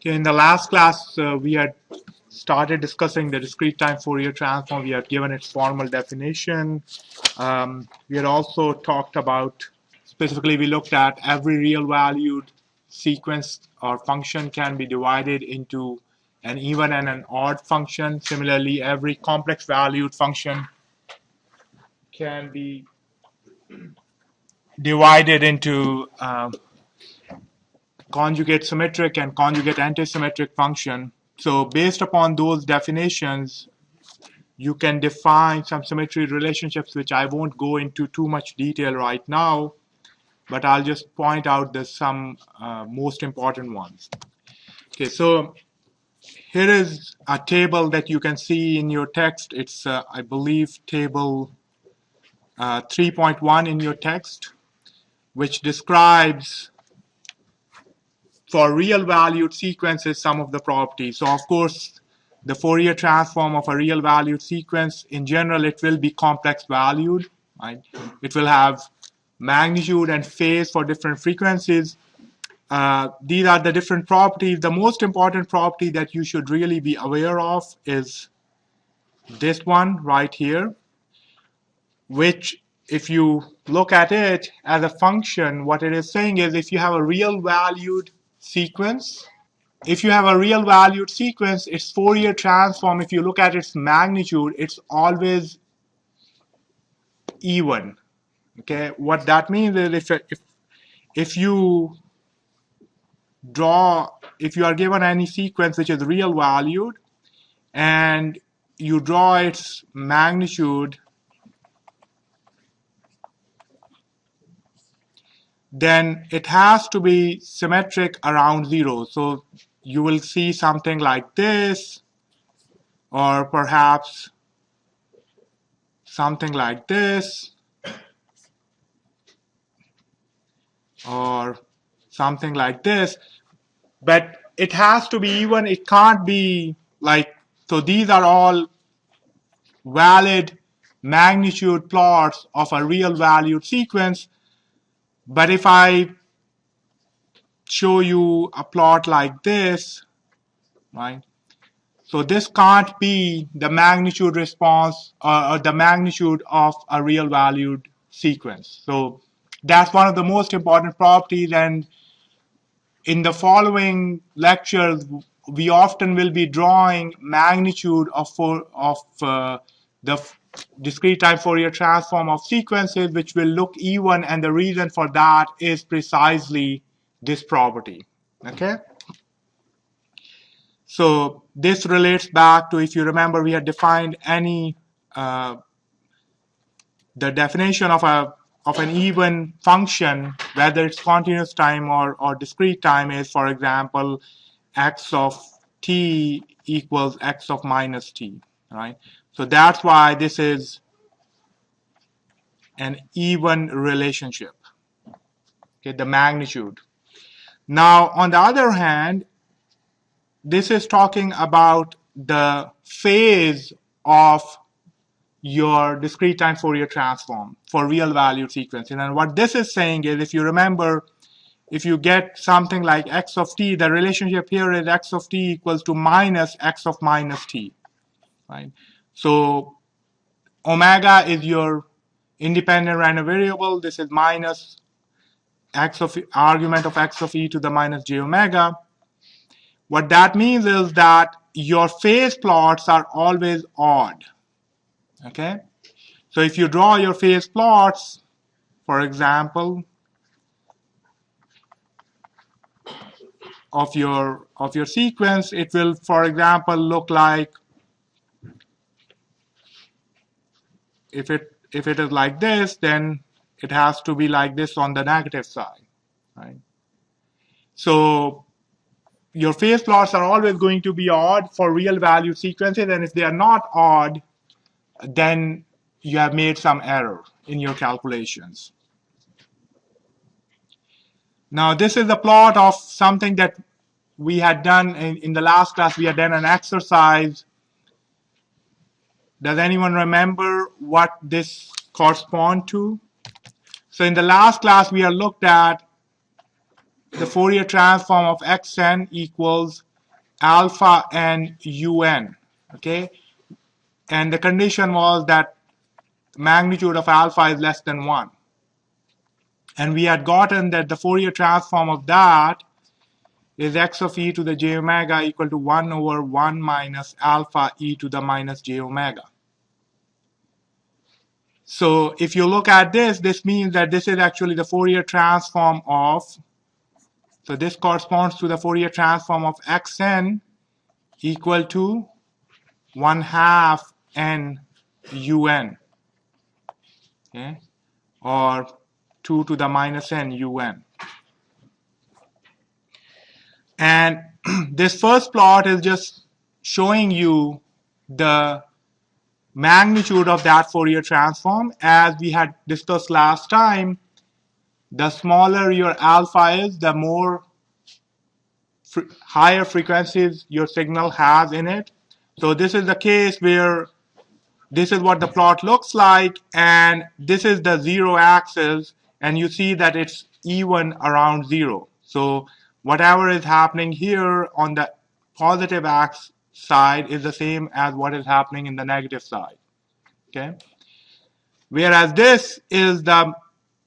Okay, in the last class, we had started discussing the discrete time Fourier transform. We had given its formal definition. We had also talked about, specifically, we looked at every real valued sequence or function can be divided into an even and an odd function. Similarly, every complex valued function can be divided into conjugate symmetric and conjugate antisymmetric function. So based upon those definitions, you can define some symmetry relationships, which I won't go into too much detail right now, but I'll just point out the some most important ones. Okay, so here is a table that you can see in your text. It's, I believe, table 3.1 in your text, which describes for real valued sequences some of the properties. So of course, the Fourier transform of a real valued sequence, in general, it will be complex valued, right? It will have magnitude and phase for different frequencies. These are the different properties. The most important property that you should really be aware of is this one right here, which if you look at it as a function, what it is saying is if you have a real valued sequence, if you have a real valued sequence, its Fourier transform, if you look at its magnitude, it's always even. Okay, what that means is if you draw, if you are given any sequence which is real valued and you draw its magnitude, then it has to be symmetric around 0. So you will see something like this, or perhaps something like this, or something like this. But it has to be even. It can't be like, so these are all valid magnitude plots of a real valued sequence. But if I show you a plot like this, right? So this can't be the magnitude response or the magnitude of a real valued sequence. So that's one of the most important properties. And in the following lectures, we often will be drawing magnitude of the discrete time Fourier transform of sequences, which will look even, and the reason for that is precisely this property. Okay. So this relates back to, if you remember, we had defined any the definition of an even function, whether it's continuous time or discrete time, is, for example, x of t equals x of minus t, right? So that's why this is an even relationship, okay, the magnitude. Now, on the other hand, this is talking about the phase of your discrete time Fourier transform for real valued sequences. And what this is saying is, if you remember, if you get something like x of t, the relationship here is x of t equals to minus x of minus t, right? So omega is your independent random variable. This is minus x of argument of x of e to the minus j omega. What that means is that your phase plots are always odd. Okay, so if you draw your phase plots, for example, of your sequence, it will, for example, look like, if it is like this, then it has to be like this on the negative side, right? So your phase plots are always going to be odd for real value sequences, and if they are not odd, then you have made some error in your calculations. Now, this is a plot of something that we had done in the last class. We had done an exercise. Does anyone remember what this corresponds to? So in the last class, we had looked at the Fourier transform of xn equals alpha n un, okay? And the condition was that magnitude of alpha is less than 1. And we had gotten that the Fourier transform of that is x of e to the j omega equal to 1 over 1 minus alpha e to the minus j omega. So if you look at this, this means that this is actually the Fourier transform of, so this corresponds to the Fourier transform of xn equal to 1/2 n un, okay, or 2 to the minus n un. And this first plot is just showing you the magnitude of that Fourier transform. As we had discussed last time, the smaller your alpha is, the more higher frequencies your signal has in it. So this is the case where this is what the plot looks like, and this is the zero axis, and you see that it's even around 0. So whatever is happening here on the positive axis side is the same as what is happening in the negative side, okay? Whereas this is the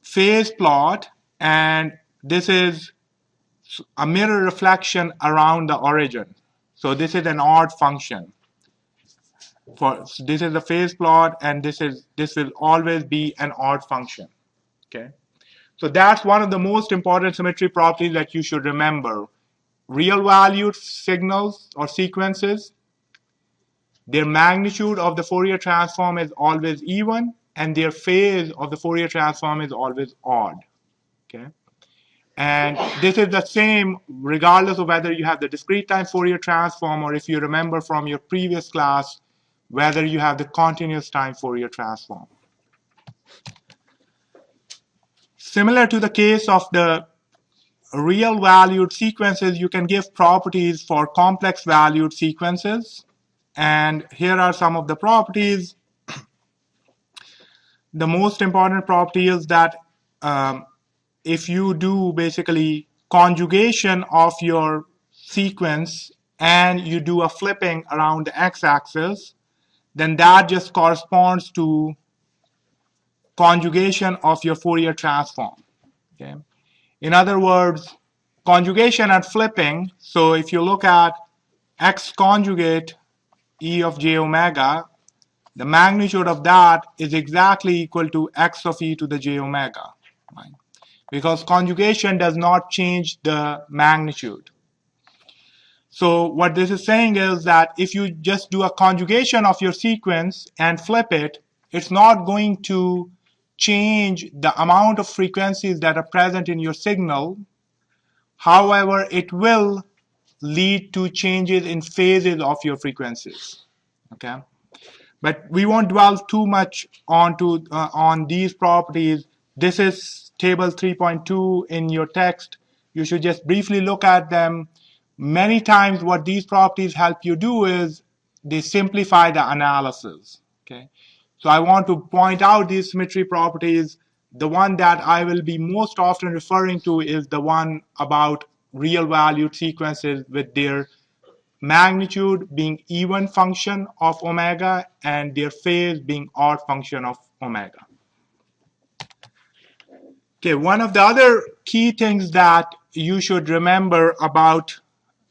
phase plot, and this is a mirror reflection around the origin. So this is an odd function. This is the phase plot, and this will always be an odd function, okay? So that's one of the most important symmetry properties that you should remember. Real valued signals or sequences, their magnitude of the Fourier transform is always even, and their phase of the Fourier transform is always odd, okay? And this is the same regardless of whether you have the discrete time Fourier transform, or if you remember from your previous class, whether you have the continuous time Fourier transform. Similar to the case of the real valued sequences, you can give properties for complex valued sequences. And here are some of the properties. The most important property is that if you do basically conjugation of your sequence and you do a flipping around the x-axis, then that just corresponds to conjugation of your Fourier transform, okay? In other words, conjugation and flipping, so if you look at x conjugate e of j omega, the magnitude of that is exactly equal to x of e to the j omega, right? Because conjugation does not change the magnitude. So what this is saying is that if you just do a conjugation of your sequence and flip it, it's not going to change the amount of frequencies that are present in your signal. However, it will lead to changes in phases of your frequencies, okay? But we won't dwell too much on these properties. This is table 3.2 in your text. You should just briefly look at them. Many times what these properties help you do is they simplify the analysis, okay? So I want to point out these symmetry properties. The one that I will be most often referring to is the one about real valued sequences with their magnitude being even function of omega and their phase being odd function of omega. Okay, one of the other key things that you should remember about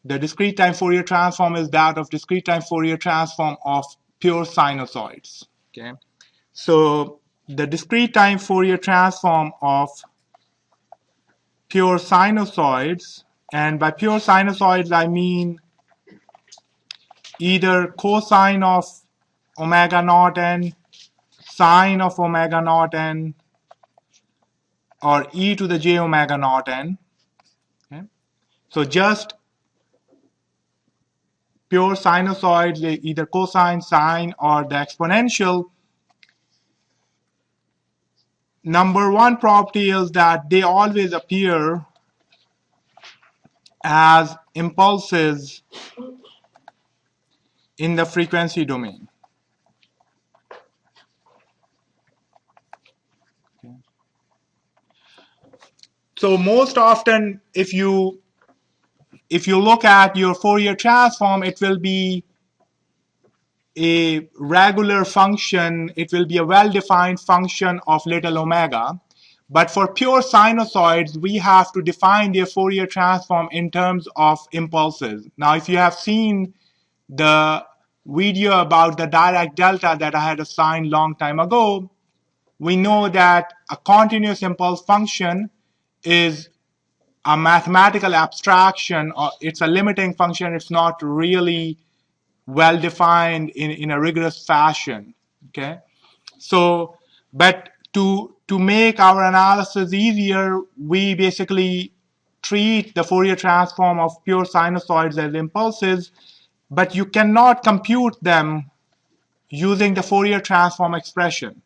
the discrete time Fourier transform is that of discrete time Fourier transform of pure sinusoids, okay? So the discrete time Fourier transform of pure sinusoids, and by pure sinusoids I mean either cosine of omega naught n, sine of omega naught n, or e to the j omega naught n, okay? So just pure sinusoids, either cosine, sine, or the exponential. Number one property is that they always appear as impulses in the frequency domain. Okay. So most often, if you if you look at your Fourier transform, it will be a regular function. It will be a well-defined function of little omega. But for pure sinusoids, we have to define their Fourier transform in terms of impulses. Now, if you have seen the video about the direct delta that I had assigned long time ago, we know that a continuous impulse function is a mathematical abstraction, or it's a limiting function. It's not really well defined in a rigorous fashion. Okay, so but to make our analysis easier, we basically treat the Fourier transform of pure sinusoids as impulses, but you cannot compute them using the Fourier transform expression.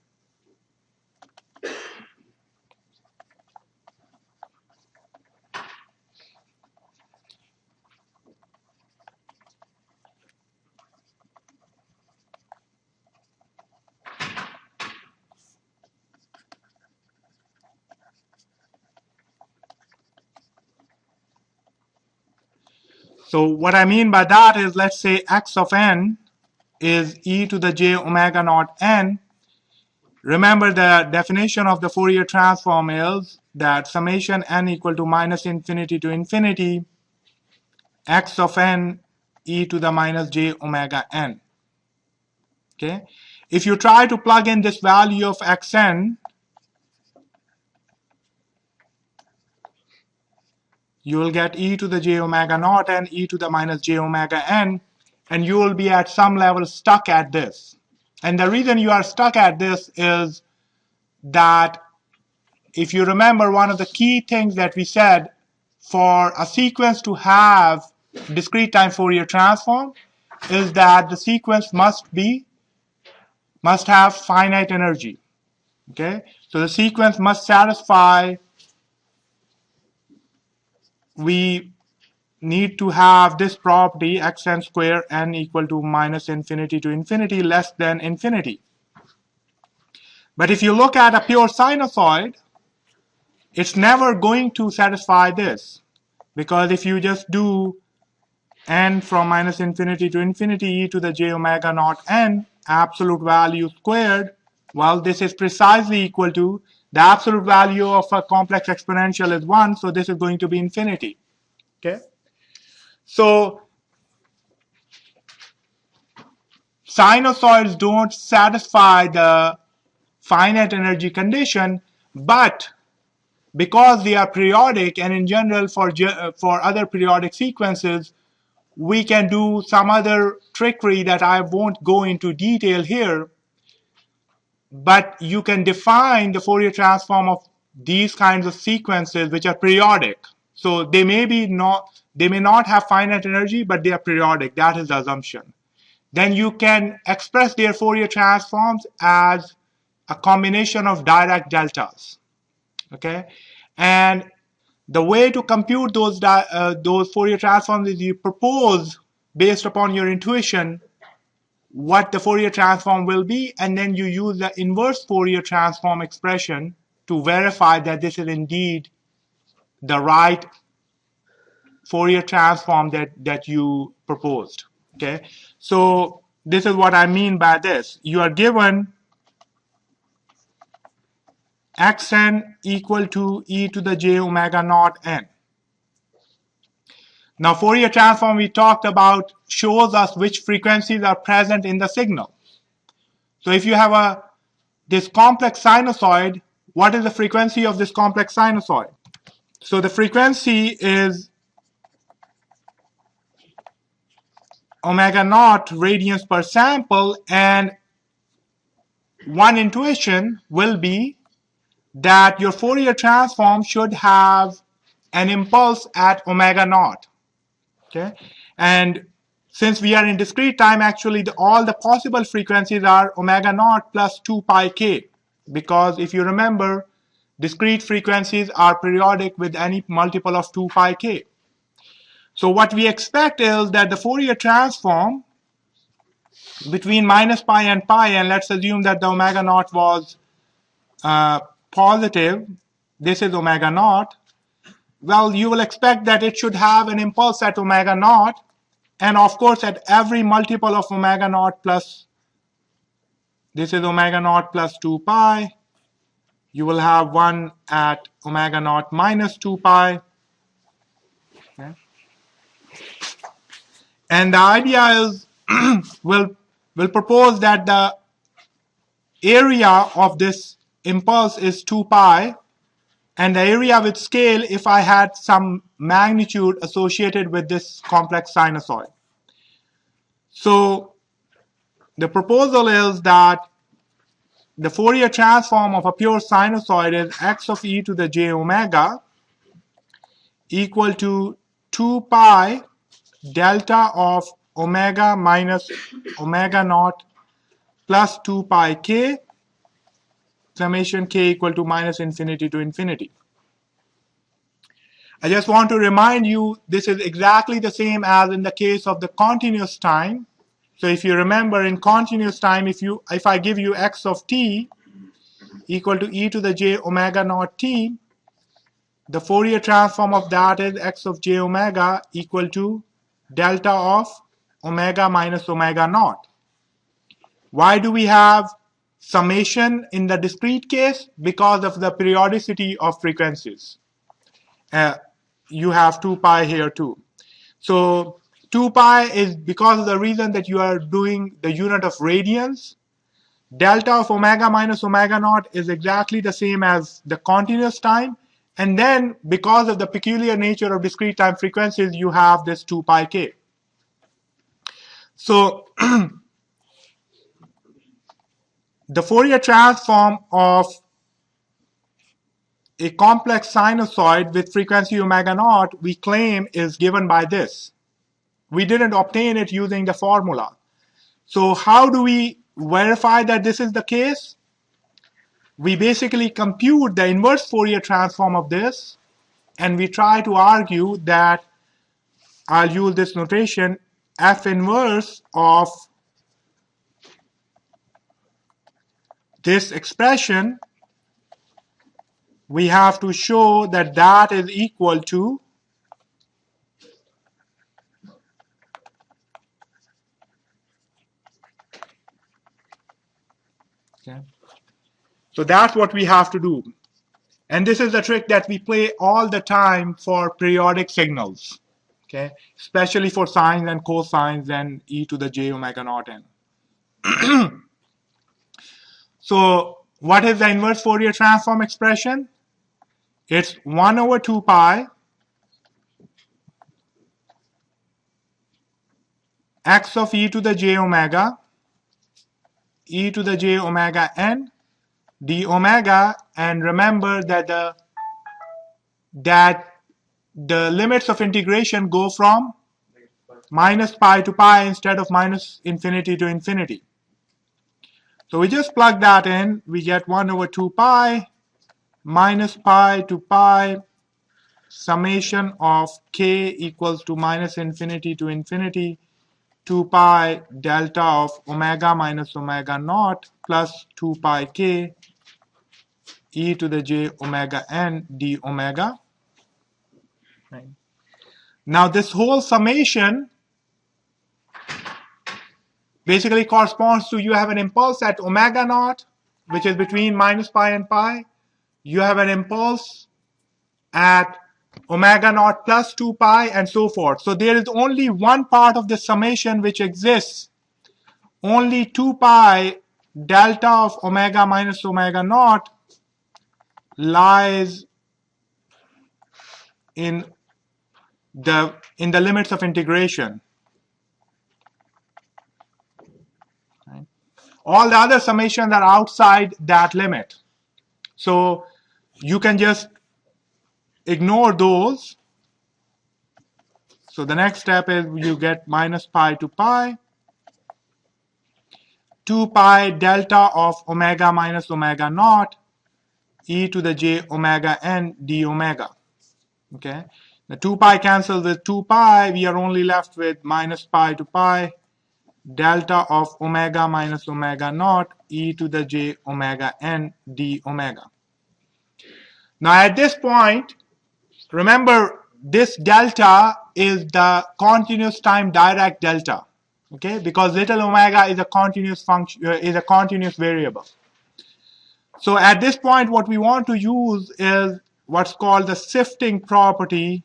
So what I mean by that is, let's say x of n is e to the j omega naught n. Remember, the definition of the Fourier transform is that summation n equal to minus infinity to infinity x of n e to the minus j omega n. Okay, if you try to plug in this value of xn, you will get e to the j omega naught n e to the minus j omega n, and you will be at some level stuck at this. And the reason you are stuck at this is that, if you remember, one of the key things that we said, for a sequence to have discrete time Fourier transform is that the sequence must have finite energy. Okay, so the sequence must satisfy, we need to have this property xn square n equal to minus infinity to infinity less than infinity. But if you look at a pure sinusoid, it's never going to satisfy this, because if you just do n from minus infinity to infinity e to the j omega naught n absolute value squared, well, this is precisely equal to the absolute value of a complex exponential is 1, so this is going to be infinity. Okay, so sinusoids don't satisfy the finite energy condition, but because they are periodic, and in general for other periodic sequences, we can do some other trickery that I won't go into detail here, but you can define the Fourier transform of these kinds of sequences which are periodic. So they may not have finite energy, but they are periodic. That is the assumption. Then you can express their Fourier transforms as a combination of direct deltas. Okay, and the way to compute those Fourier transforms is you propose, based upon your intuition, what the Fourier transform will be, and then you use the inverse Fourier transform expression to verify that this is indeed the right Fourier transform that you proposed. Okay, so this is what I mean by this. You are given xn equal to e to the j omega naught n. Now, Fourier transform we talked about shows us which frequencies are present in the signal. So if you have this complex sinusoid, what is the frequency of this complex sinusoid? So the frequency is omega naught radians per sample, and one intuition will be that your Fourier transform should have an impulse at omega naught. Okay, and since we are in discrete time, actually all the possible frequencies are omega naught plus 2 pi k, because if you remember, discrete frequencies are periodic with any multiple of 2 pi k. So what we expect is that the Fourier transform between minus pi, and let's assume that the omega naught was positive, this is omega naught, well, you will expect that it should have an impulse at omega naught, and of course at every multiple of omega naught plus, this is omega naught plus 2 pi, you will have one at omega naught minus 2 pi. Okay. And the idea is we'll propose that the area of this impulse is 2 pi, and the area with scale if I had some magnitude associated with this complex sinusoid. So the proposal is that the Fourier transform of a pure sinusoid is x of e to the j omega equal to 2 pi delta of omega minus omega naught plus 2 pi k summation k equal to minus infinity to infinity. I just want to remind you this is exactly the same as in the case of the continuous time. So if you remember in continuous time, if I give you x of t equal to e to the j omega naught t, the Fourier transform of that is x of j omega equal to delta of omega minus omega naught. Why do we have summation in the discrete case? Because of the periodicity of frequencies. You have 2 pi here too. So 2 pi is because of the reason that you are doing the unit of radians. Delta of omega minus omega naught is exactly the same as the continuous time. And then because of the peculiar nature of discrete time frequencies, you have this 2 pi k. So the Fourier transform of a complex sinusoid with frequency omega naught we claim is given by this. We didn't obtain it using the formula. So how do we verify that this is the case? We basically compute the inverse Fourier transform of this, and we try to argue that, I'll use this notation, f inverse of this expression, we have to show that that is equal to okay. So that's what we have to do. And this is the trick that we play all the time for periodic signals, okay, especially for sines and cosines and e to the j omega naught n. So what is the inverse Fourier transform expression? It's 1 over 2 pi x of e to the j omega n d omega, and remember that the limits of integration go from minus pi to pi instead of minus infinity to infinity. So we just plug that in, we get 1 over 2 pi minus pi to pi summation of k equals to minus infinity to infinity 2 pi delta of omega minus omega naught plus 2 pi k e to the j omega n d omega. Right. Now this whole summation basically corresponds to, you have an impulse at omega naught, which is between minus pi and pi. You have an impulse at omega naught plus 2 pi and so forth. So there is only one part of the summation which exists. Only 2 pi delta of omega minus omega naught lies in the limits of integration. Right. All the other summations are outside that limit. So you can just ignore those. So the next step is you get minus pi to pi, 2 pi delta of omega minus omega naught e to the j omega n d omega. Okay, the 2 pi cancels with 2 pi, we are only left with minus pi to pi delta of omega minus omega naught e to the j omega n d omega. Now at this point, remember this delta is the continuous time direct delta, okay, because little omega is a continuous function, is a continuous variable. So at this point what we want to use is what's called the shifting property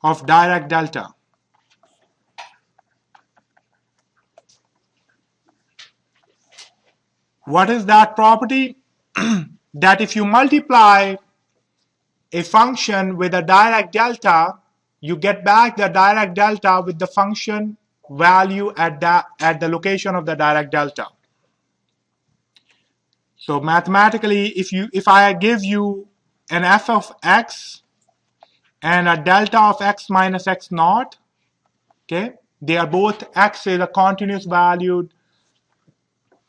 of direct delta. What is that property? That if you multiply a function with a direct delta, you get back the direct delta with the function value at the location of the direct delta. So mathematically, if I give you an f of x and a delta of x minus x naught, okay, they are both, x is a continuous valued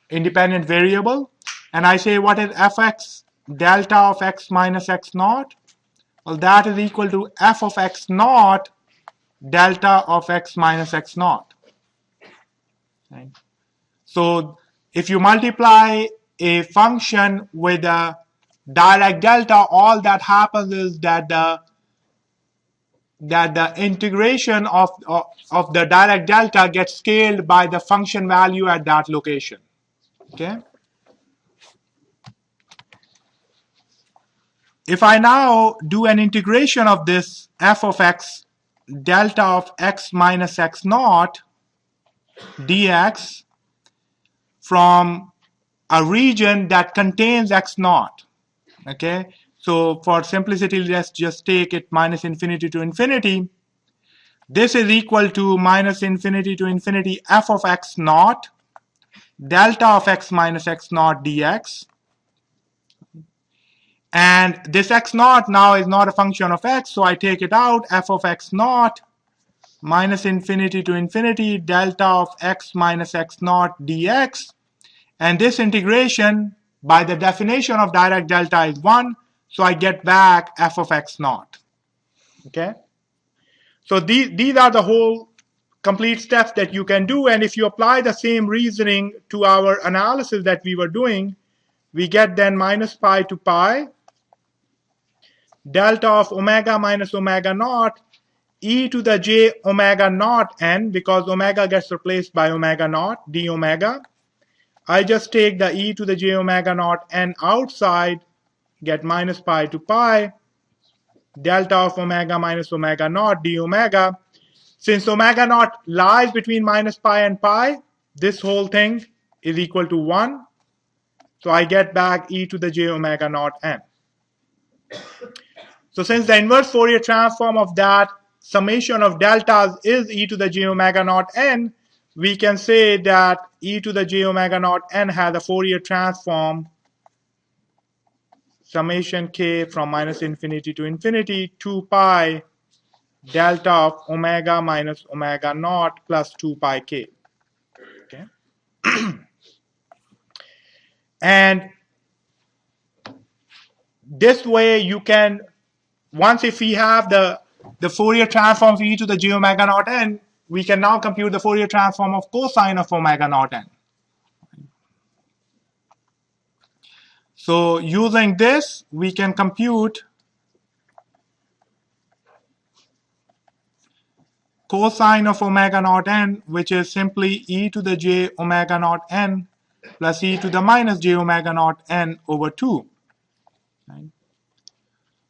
independent variable, and I say what is fx delta of x minus x naught? Well, that is equal to f of x naught delta of x minus x naught. Right? So if you multiply a function with a direct delta, all that happens is that the integration of the direct delta gets scaled by the function value at that location. Okay. If I now do an integration of this f of x delta of x minus x naught dx from a region that contains x naught, okay, so for simplicity let's just take it minus infinity to infinity. This is equal to minus infinity to infinity f of x naught delta of x minus x naught dx. And this x naught now is not a function of x, so I take it out, f of x naught minus infinity to infinity delta of x minus x naught dx. And this integration, by the definition of direct delta, is 1, so I get back f of x naught. Okay? So these are the whole complete steps that you can do, and if you apply the same reasoning to our analysis that we were doing, we get then minus pi to pi delta of omega minus omega naught e to the j omega naught n, because omega gets replaced by omega naught d omega. I just take the e to the j omega naught n outside, get minus pi to pi delta of omega minus omega naught d omega. Since omega naught lies between minus pi and pi, this whole thing is equal to 1. So I get back e to the j omega naught n. So since the inverse Fourier transform of that summation of deltas is e to the j omega naught n, we can say that e to the j omega naught n has a Fourier transform summation k from minus infinity to infinity 2 pi delta of omega minus omega naught plus 2 pi k. Okay. And this way you can, once if we have the Fourier transform of e to the j omega naught n, we can now compute the Fourier transform of cosine of omega naught n. So using this, we can compute cosine of omega naught n, which is simply e to the j omega naught n plus e to the minus j omega naught n over 2. Right?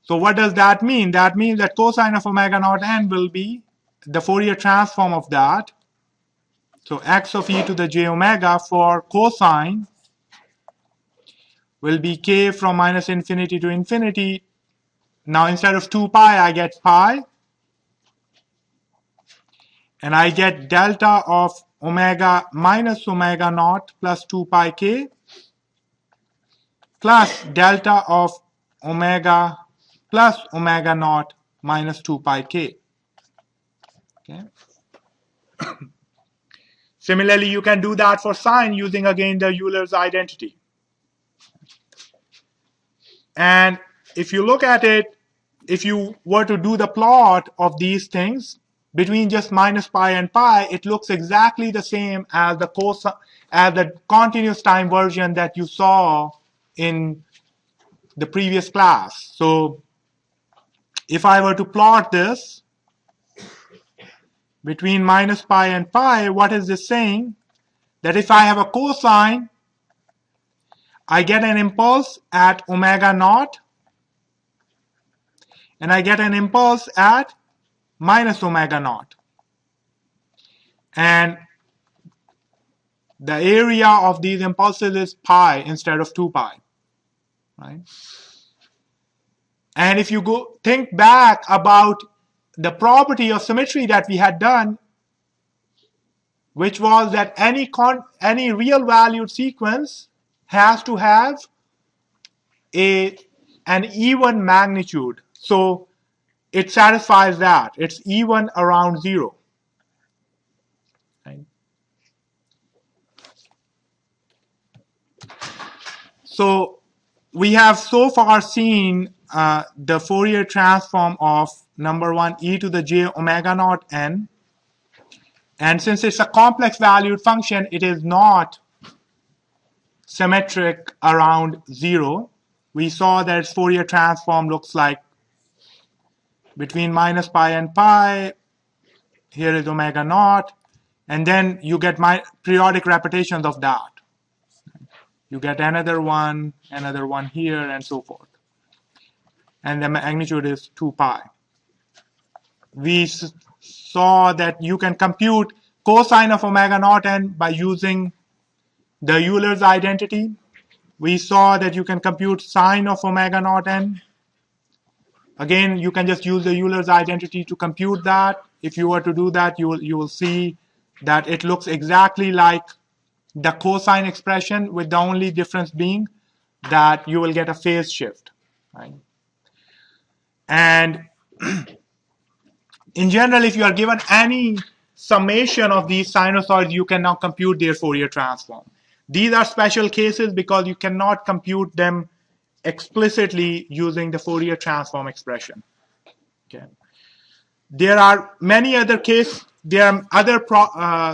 So what does that mean? That means that cosine of omega naught n will be the Fourier transform of that. So x of e to the j omega for cosine will be k from minus infinity to infinity. Now instead of 2 pi, I get pi. And I get delta of omega minus omega naught plus 2 pi k plus delta of omega plus omega naught minus 2 pi k. Okay. Similarly, you can do that for sine using again the Euler's identity. And if you look at it, if you were to do the plot of these things between just minus pi and pi, it looks exactly the same as the continuous time version that you saw in the previous class. So if I were to plot this between minus pi and pi, what is this saying? That if I have a cosine, I get an impulse at omega naught, and I get an impulse at minus omega naught. And the area of these impulses is pi instead of 2 pi. Right? And if you go think back about the property of symmetry that we had done, which was that any real valued sequence has to have an even magnitude. So it satisfies that. It's even around 0. Right? So we have so far seen the Fourier transform of number 1 e to the j omega naught n. And since it's a complex valued function, it is not symmetric around 0. We saw that its Fourier transform looks like between minus pi and pi. Here is omega naught. And then you get periodic repetitions of that. You get another one here, and so forth. And the magnitude is 2 pi. We saw that you can compute cosine of omega naught n by using the Euler's identity. We saw that you can compute sine of omega naught n. Again, you can just use the Euler's identity to compute that. If you were to do that, you will see that it looks exactly like the cosine expression, with the only difference being that you will get a phase shift. Right? And in general, if you are given any summation of these sinusoids, you can now compute their Fourier transform. These are special cases because you cannot compute them explicitly using the Fourier transform expression. Okay. There are many other cases. There are other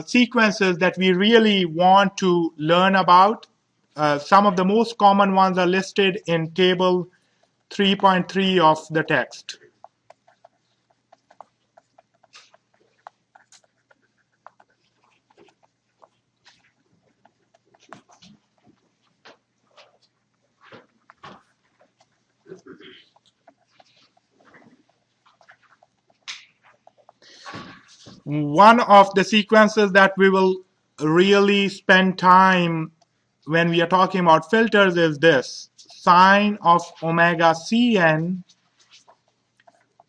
sequences that we really want to learn about. Some of the most common ones are listed in table 3.3 of the text. One of the sequences that we will really spend time when we are talking about filters is this: sine of omega cn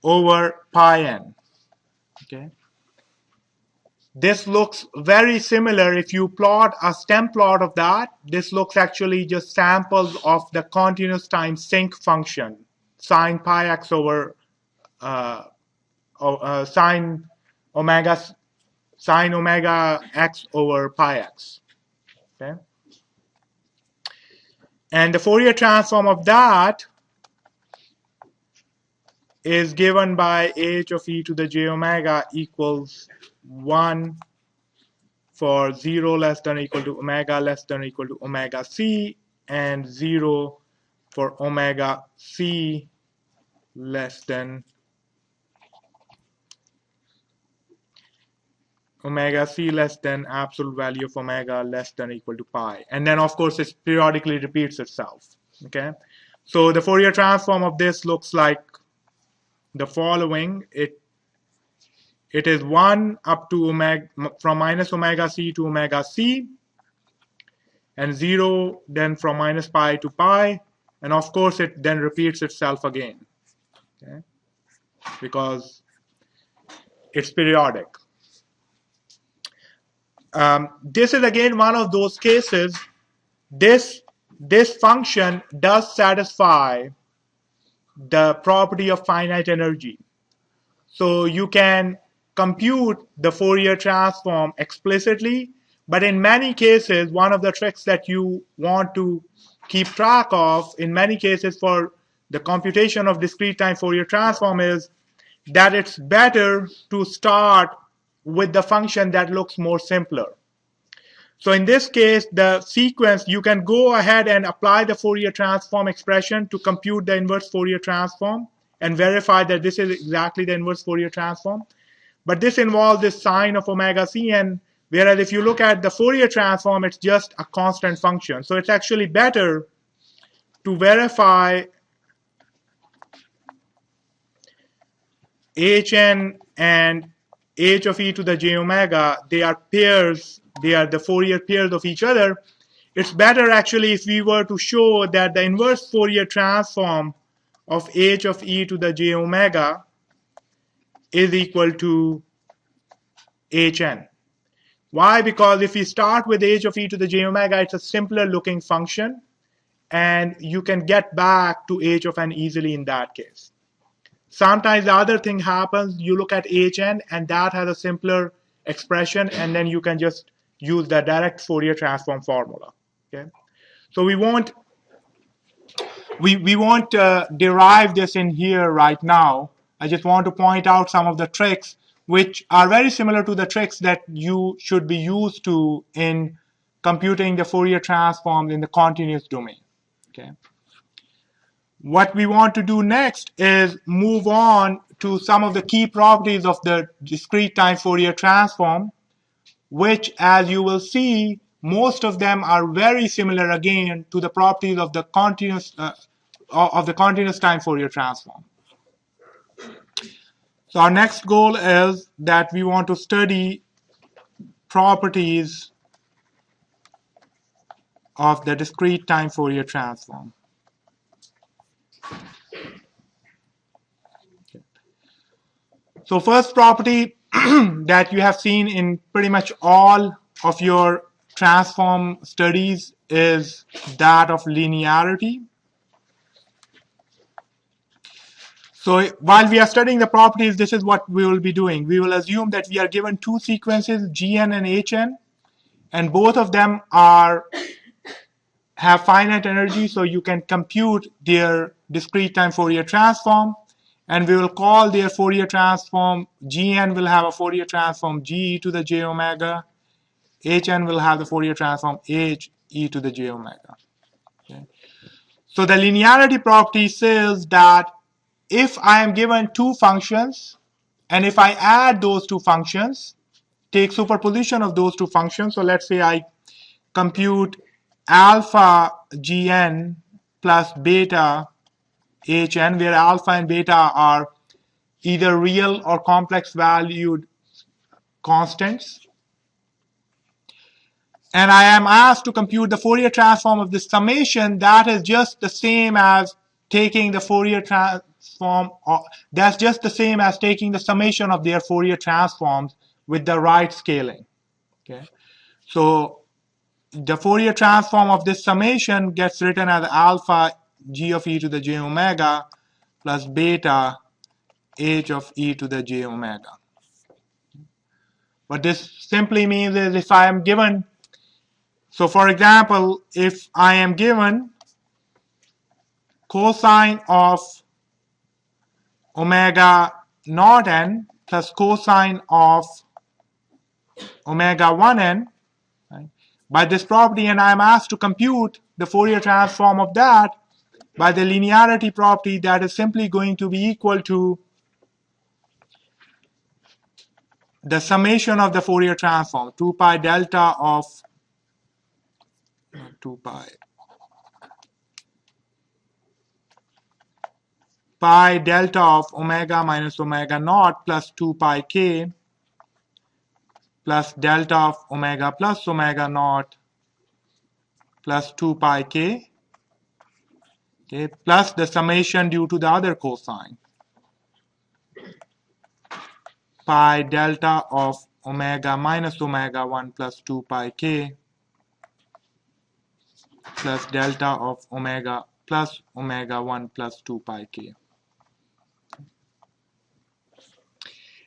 over pi n. Okay. This looks very similar. If you plot a stem plot of that, this looks actually just samples of the continuous time sinc function, sine pi x over sine omega x over pi x. Okay. And the Fourier transform of that is given by h of e to the j omega equals 1 for 0 less than or equal to omega less than or equal to omega c, and 0 for omega c less than absolute value of omega less than or equal to pi. And then, of course, it periodically repeats itself. Okay. So the Fourier transform of this looks like the following. It is 1 up to omega, from minus omega c to omega c, and 0 then from minus pi to pi, and of course it then repeats itself again. Okay. Because it's periodic. This is again one of those cases. This function does satisfy the property of finite energy. So you can compute the Fourier transform explicitly, but in many cases, one of the tricks that you want to keep track of in many cases for the computation of discrete time Fourier transform is that it's better to start with the function that looks more simpler. So in this case, the sequence, you can go ahead and apply the Fourier transform expression to compute the inverse Fourier transform and verify that this is exactly the inverse Fourier transform. But this involves this sine of omega cn, whereas if you look at the Fourier transform, it's just a constant function. So it's actually better to verify hn and h of e to the j omega, they are pairs, they are the Fourier pairs of each other. It's better actually if we were to show that the inverse Fourier transform of h of e to the j omega is equal to hn. Why? Because if we start with h of e to the j omega, it's a simpler looking function, and you can get back to h of n easily in that case. Sometimes the other thing happens, you look at hn and that has a simpler expression, and then you can just use the direct Fourier transform formula. Okay, so we won't derive this in here right now. I just want to point out some of the tricks which are very similar to the tricks that you should be used to in computing the Fourier transforms in the continuous domain. Okay. What we want to do next is move on to some of the key properties of the discrete time Fourier transform, which, as you will see, most of them are very similar again to the properties of the continuous time Fourier transform. So our next goal is that we want to study properties of the discrete time Fourier transform. So first property that you have seen in pretty much all of your transform studies is that of linearity. So while we are studying the properties, this is what we will be doing. We will assume that we are given two sequences, Gn and Hn, and both of them have finite energy, so you can compute their discrete time Fourier transform. And we will call their Fourier transform, Gn will have a Fourier transform G e to the j omega, Hn will have the Fourier transform H e to the j omega. Okay. So the linearity property says that if I am given two functions, and if I add those two functions, take superposition of those two functions. So let's say I compute alpha Gn plus beta Hn, where alpha and beta are either real or complex valued constants. And I am asked to compute the Fourier transform of this summation. That is just the same as taking the Fourier transform, that's just the same as taking the summation of their Fourier transforms with the right scaling. Okay, so the Fourier transform of this summation gets written as alpha g of e to the j omega plus beta h of e to the j omega. What this simply means is if I am given, so for example, if I am given cosine of omega naught n plus cosine of omega 1n, right, by this property, and I am asked to compute the Fourier transform of that by the linearity property, that is simply going to be equal to the summation of the Fourier transform, 2 pi delta of 2 pi delta of omega minus omega naught plus 2 pi k plus delta of omega plus omega naught plus 2 pi k, okay, plus the summation due to the other cosine, pi delta of omega minus omega 1 plus 2 pi k plus delta of omega plus omega 1 plus 2 pi k.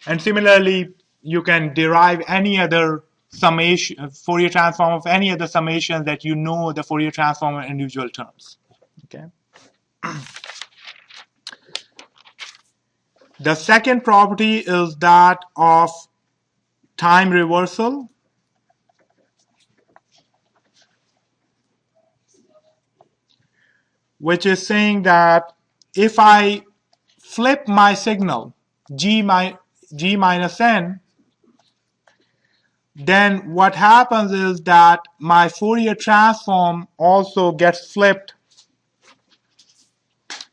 And similarly, you can derive any other summation, Fourier transform of any other summation that you know the Fourier transform in individual terms. Okay. The second property is that of time reversal. which is saying that if I flip my signal g minus n, then what happens is that my Fourier transform also gets flipped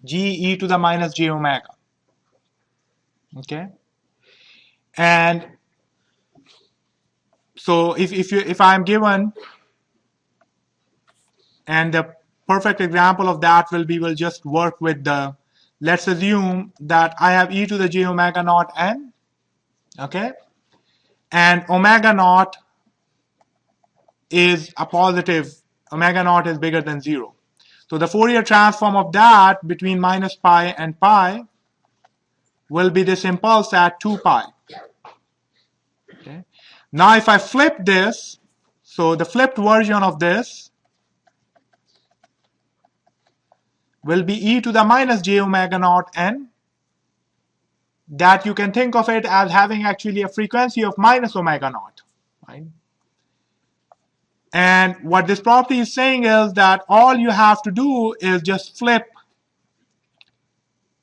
g e to the minus j omega. Okay, and so if I'm given, and the perfect example of that will be, we'll just work with the, let's assume that I have e to the j omega naught n, okay, and omega naught is a positive, omega naught is bigger than 0. So the Fourier transform of that between minus pi and pi will be this impulse at 2 pi. Okay. Now if I flip this, so the flipped version of this will be e to the minus j omega naught n, that you can think of it as having actually a frequency of minus omega naught. Right? And what this property is saying is that all you have to do is just flip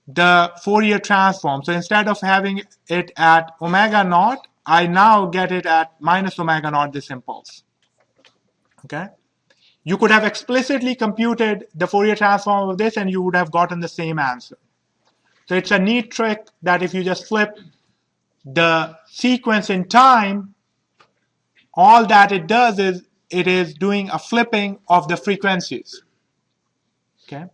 the Fourier transform. So instead of having it at omega naught, I now get it at minus omega naught, this impulse. Okay. You could have explicitly computed the Fourier transform of this and you would have gotten the same answer. So it's a neat trick that if you just flip the sequence in time, all that it does is it is doing a flipping of the frequencies. Okay.